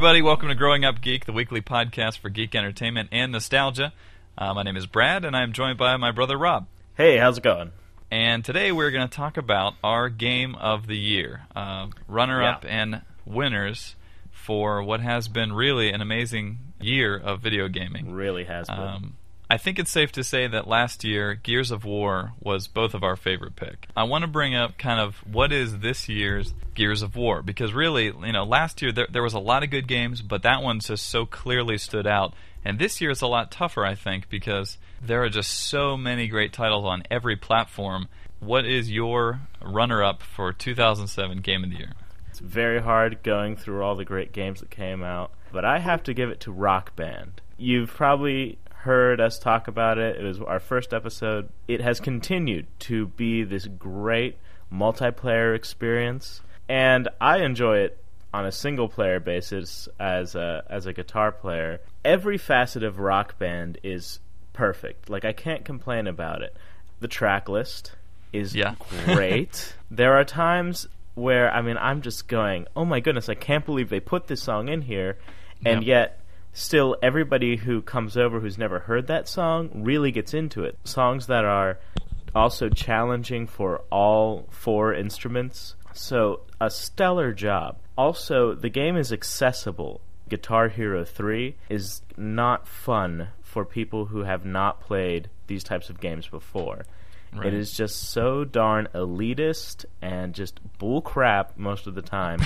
everybody. Welcome to Growing Up Geek, the weekly podcast for geek entertainment and nostalgia. My name is Brad, and I am joined by my brother Rob. Hey, how's it going? And today we're going to talk about our game of the year, runner-up and winners for what has been really an amazing year of video gaming. Really has been. I think it's safe to say that last year, Gears of War was both of our favorite pick. I want to bring up kind of what is this year's Gears of War, because really, last year there was a lot of good games, but that one just so clearly stood out. And this year it's a lot tougher, I think, because there are just so many great titles on every platform. What is your runner-up for 2007 Game of the Year? It's very hard going through all the great games that came out, but I have to give it to Rock Band. You've probably heard us talk about it. It was our first episode. It has continued to be this great multiplayer experience, and I enjoy it on a single-player basis as a guitar player. Every facet of Rock Band is perfect. Like, I can't complain about it. The track list is great. There are times where, I'm just going, oh my goodness, I can't believe they put this song in here, and yet still, everybody who comes over who's never heard that song really gets into it. Songs that are also challenging for all four instruments. So, a stellar job. Also, the game is accessible. Guitar Hero 3 is not fun for people who have not played these types of games before. Right. It is just so darn elitist and just bull crap most of the time.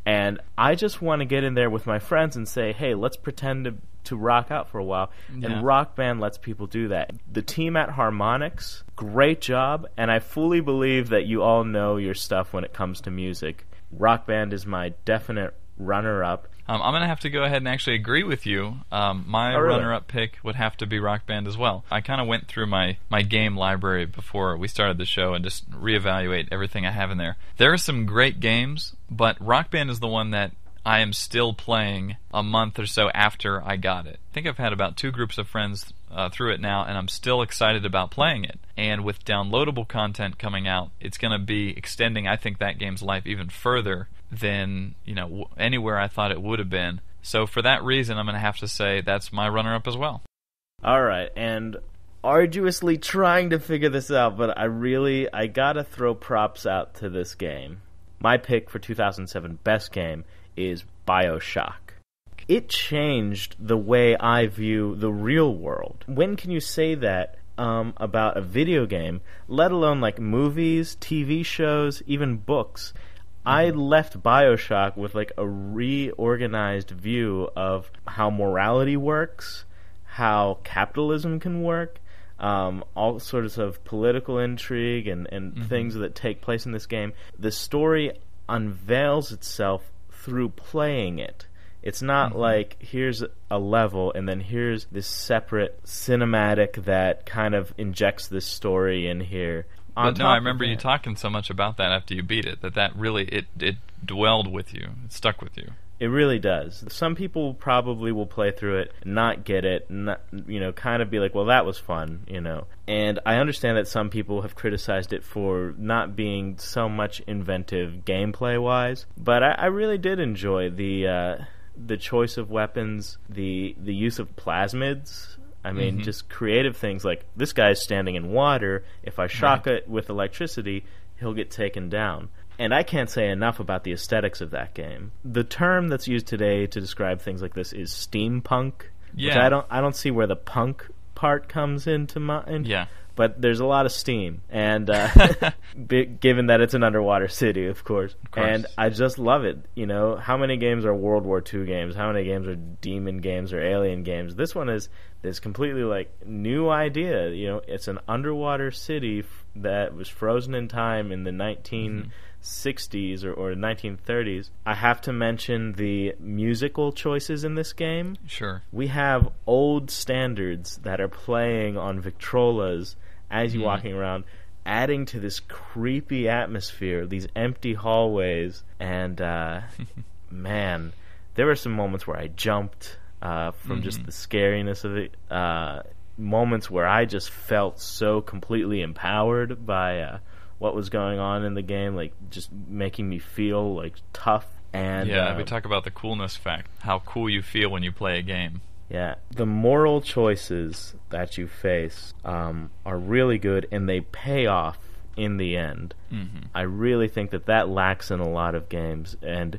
And I just want to get in there with my friends and say, hey, let's pretend to rock out for a while. Yeah. And Rock Band lets people do that. The team at Harmonix, great job. And I fully believe that you all know your stuff when it comes to music. Rock Band is my definite runner-up. I'm going to have to go ahead and actually agree with you. My runner-up pick would have to be Rock Band as well. I kind of went through my game library before we started the show and just reevaluate everything I have in there. There are some great games, but Rock Band is the one that I am still playing a month or so after I got it. I think I've had about 2 groups of friends through it now, and I'm still excited about playing it. And with downloadable content coming out, it's going to be extending, I think, that game's life even further than anywhere I thought it would have been. So for that reason, I'm going to have to say that's my runner-up as well. All right, and arduously trying to figure this out, but I gotta throw props out to this game. My pick for 2007 best game is BioShock. It changed the way I view the real world. When can you say that about a video game, let alone like movies, TV shows, even books? I left BioShock with like a reorganized view of how morality works, how capitalism can work, all sorts of political intrigue and things that take place in this game. The story unveils itself through playing it. It's not like, here's a level, and then here's this separate cinematic that kind of injects this story in here. But no, I remember you talking so much about that after you beat it, that really, it dwelled with you. It stuck with you. It really does. Some people probably will play through it, not get it, not, kind of be like, well, that was fun, And I understand that some people have criticized it for not being so much inventive gameplay-wise, but I really did enjoy the choice of weapons, the use of plasmids. I mean, just creative things like, this guy's standing in water, if I shock it with electricity, he'll get taken down. And I can't say enough about the aesthetics of that game. The term that's used today to describe things like this is steampunk, which I don't see where the punk part comes into mind. Yeah. But there's a lot of steam, and given that it's an underwater city, of course. And I just love it. How many games are World War II games? How many games are demon games or alien games? This one is this completely new idea. It's an underwater city that was frozen in time in the 1960s or 1930s. I have to mention the musical choices in this game. Sure. We have old standards that are playing on Victrolas as you're walking around, adding to this creepy atmosphere, these empty hallways, and man, there were some moments where I jumped from just the scariness of it, moments where I just felt so completely empowered by what was going on in the game, just making me feel tough And yeah, we talk about the coolness fact, how cool you feel when you play a game. Yeah, the moral choices that you face are really good, and they pay off in the end. Mm-hmm. I really think that lacks in a lot of games, and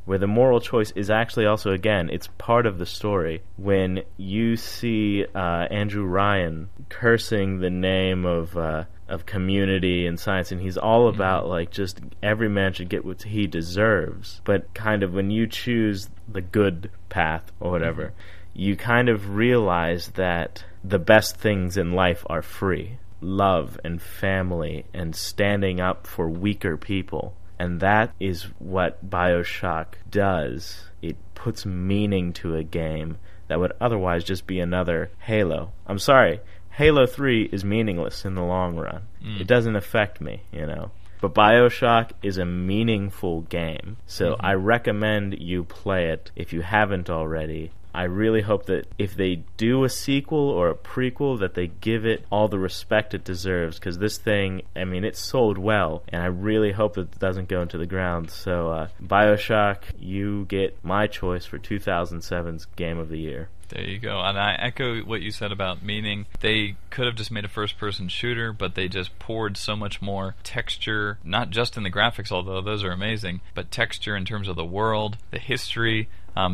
where the moral choice is actually also, again, it's part of the story. When you see Andrew Ryan cursing the name of community and science, and he's all about like just every man should get what he deserves, but kind of when you choose the good path or whatever, you kind of realize that the best things in life are free. Love and family and standing up for weaker people. And that is what BioShock does. It puts meaning to a game that would otherwise just be another Halo. I'm sorry, Halo 3 is meaningless in the long run. It doesn't affect me, you know. But BioShock is a meaningful game. So I recommend you play it if you haven't already. I really hope that if they do a sequel or a prequel, that they give it all the respect it deserves, because this thing, I mean, it sold well, and I really hope that it doesn't go into the ground. So, BioShock, you get my choice for 2007's Game of the Year. There you go. And I echo what you said about meaning. They could have just made a first-person shooter, but they just poured so much more texture, not just in the graphics, although those are amazing, but texture in terms of the world, the history.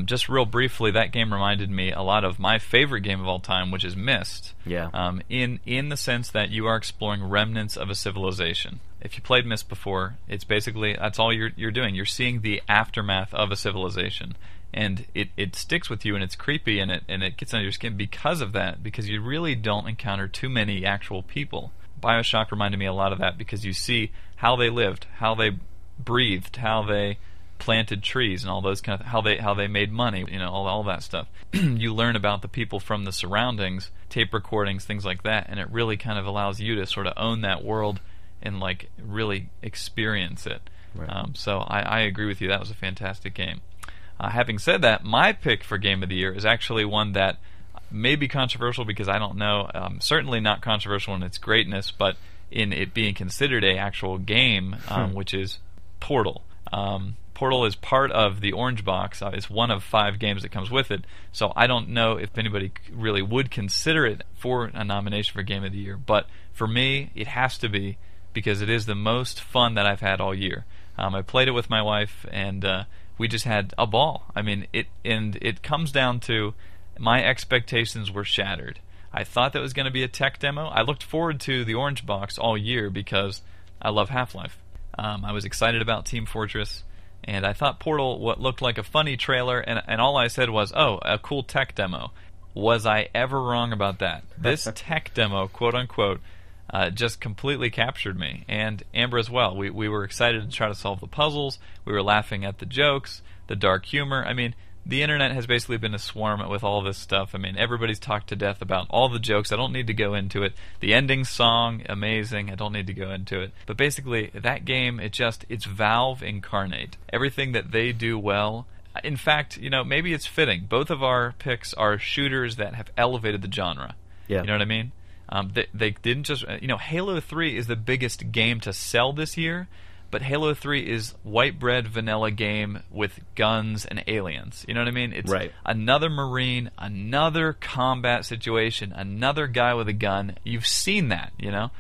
Just real briefly, that game reminded me a lot of my favorite game of all time, which is Myst. Yeah. In the sense that you are exploring remnants of a civilization. If you played Myst before, it's basically, that's all you're doing. You're seeing the aftermath of a civilization. And it sticks with you, and it's creepy, and it gets under your skin because of that, because you really don't encounter too many actual people. BioShock reminded me a lot of that, because you see how they lived, how they breathed, how they planted trees, and all those kind of how they made money, you know, all that stuff. You learn about the people from the surroundings, tape recordings, things like that, and it really kind of allows you to sort of own that world and like really experience it. Right. So I agree with you. That was a fantastic game. Having said that, my pick for Game of the Year is actually one that may be controversial, because I don't know. Certainly not controversial in its greatness, but in it being considered a actual game, which is Portal. Portal is part of the Orange Box. It's one of 5 games that comes with it. So I don't know if anybody really would consider it for a nomination for Game of the Year. But for me, it has to be, because it is the most fun that I've had all year. I played it with my wife, and we just had a ball. I mean, it comes down to my expectations were shattered. I thought that was going to be a tech demo. I looked forward to the Orange Box all year because I love Half-Life. I was excited about Team Fortress. And I thought Portal what looked like a funny trailer, and all I said was, oh, a cool tech demo. Was I ever wrong about that? This tech demo, quote-unquote, just completely captured me, and Amber as well. We were excited to try to solve the puzzles. We were laughing at the jokes, the dark humor. I mean, the internet has basically been a swarm with all this stuff. I mean, everybody's talked to death about all the jokes. I don't need to go into it. The ending song, amazing. I don't need to go into it. But basically, that game, it's Valve incarnate. Everything that they do well. In fact, you know, maybe it's fitting. Both of our picks are shooters that have elevated the genre. Yeah. You know what I mean? They didn't just... You know, Halo 3 is the biggest game to sell this year, but Halo 3 is white bread vanilla game with guns and aliens. You know what I mean? It's right. Another Marine, another combat situation, another guy with a gun. You've seen that, you know?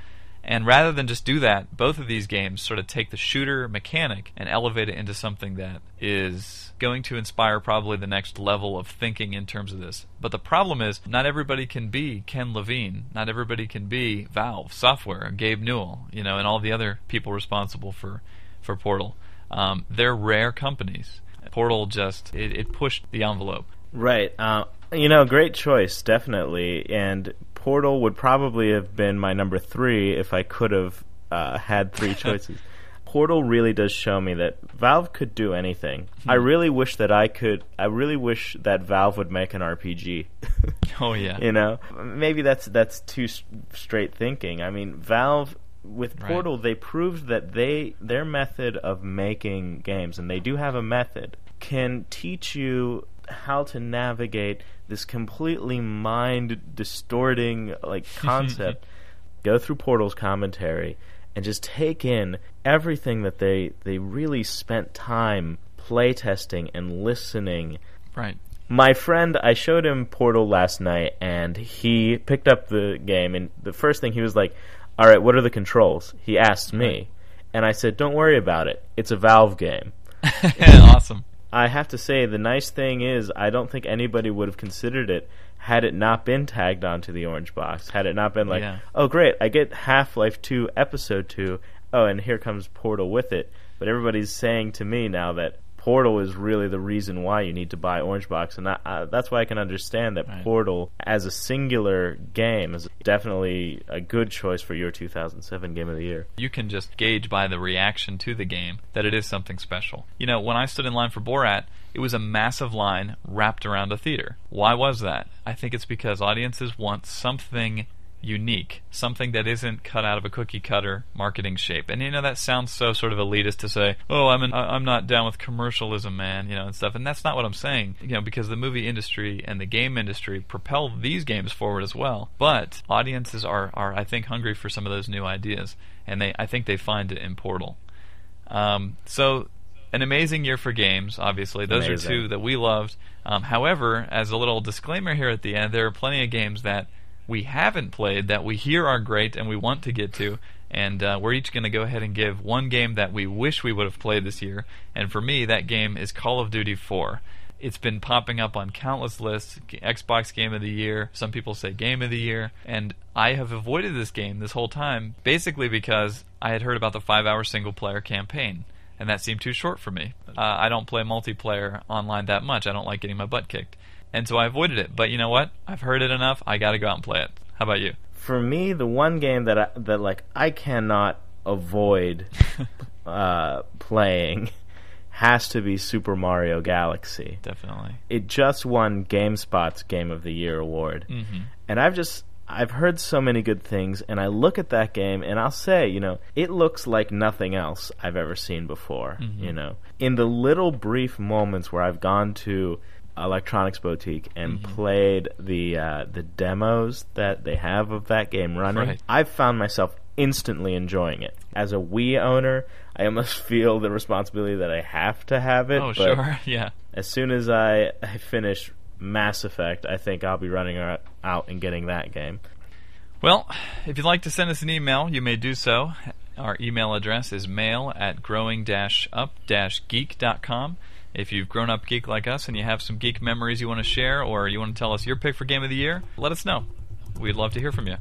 And rather than just do that, both of these games sort of take the shooter mechanic and elevate it into something that is going to inspire probably the next level of thinking in terms of this. But the problem is, not everybody can be Ken Levine. Not everybody can be Valve Software, Gabe Newell, you know, and all the other people responsible for Portal. They're rare companies. Portal just, it pushed the envelope. Right. You know, great choice, definitely. And Portal would probably have been my number 3 if I could have had 3 choices. Portal really does show me that Valve could do anything. I really wish that Valve would make an RPG. Oh yeah. You know, maybe that's too straight thinking. I mean, Valve with Portal, they proved that their method of making games, and they do have a method, can teach you how to navigate this completely mind-distorting concept. Go through Portal's commentary and just take in everything that they really spent time playtesting and listening. Right. My friend, I showed him Portal last night, and he picked up the game, and the first thing he was like, all right, what are the controls? He asked me, and I said, don't worry about it. It's a Valve game. Awesome. I have to say, the nice thing is, I don't think anybody would have considered it had it not been tagged onto the orange box. Had it not been like, oh, great, I get Half-Life 2 Episode 2, oh, and here comes Portal with it. But everybody's saying to me now that Portal is really the reason why you need to buy Orange Box, and that's why I can understand that Portal, as a singular game, is definitely a good choice for your 2007 Game of the Year. You can just gauge by the reaction to the game that it is something special. You know, when I stood in line for Borat, it was a massive line wrapped around a theater. Why was that? I think it's because audiences want something unique, something that isn't cut out of a cookie cutter marketing shape. And you know, that sounds so sort of elitist to say, oh, I'm not down with commercialism, man, you know, and stuff. And that's not what I'm saying, you know, because the movie industry and the game industry propel these games forward as well. But audiences are I think hungry for some of those new ideas, and I think they find it in Portal. So an amazing year for games, obviously. Those are two that we loved. However, as a little disclaimer here at the end, there are plenty of games that we haven't played that we hear are great and we want to get to, and we're each going to go ahead and give one game that we wish we would have played this year. And for me, that game is Call of Duty 4. It's been popping up on countless lists, Xbox Game of the Year, some people say Game of the Year, and I have avoided this game this whole time basically because I had heard about the 5-hour single-player campaign, and that seemed too short for me. I don't play multiplayer online that much. I don't like getting my butt kicked. And so I avoided it. But you know what? I've heard it enough. I got to go out and play it. How about you? For me, the one game that I cannot avoid playing has to be Super Mario Galaxy. Definitely. It just won GameSpot's Game of the Year award. Mm-hmm. And I've heard so many good things, and I look at that game and I'll say, you know, it looks like nothing else I've ever seen before, you know. In the little brief moments where I've gone to Electronics Boutique and played the demos that they have of that game running, I've found myself instantly enjoying it. As a Wii owner, I almost feel the responsibility that I have to have it. Oh, sure, yeah. As soon as I finish Mass Effect, I think I'll be running out and getting that game. Well, if you'd like to send us an email, you may do so. Our email address is mail@growing-up-geek.com. If you've grown up geek like us and you have some geek memories you want to share, or you want to tell us your pick for Game of the Year, let us know. We'd love to hear from you.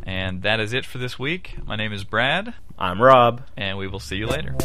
And that is it for this week. My name is Brad. I'm Rob. And we will see you later.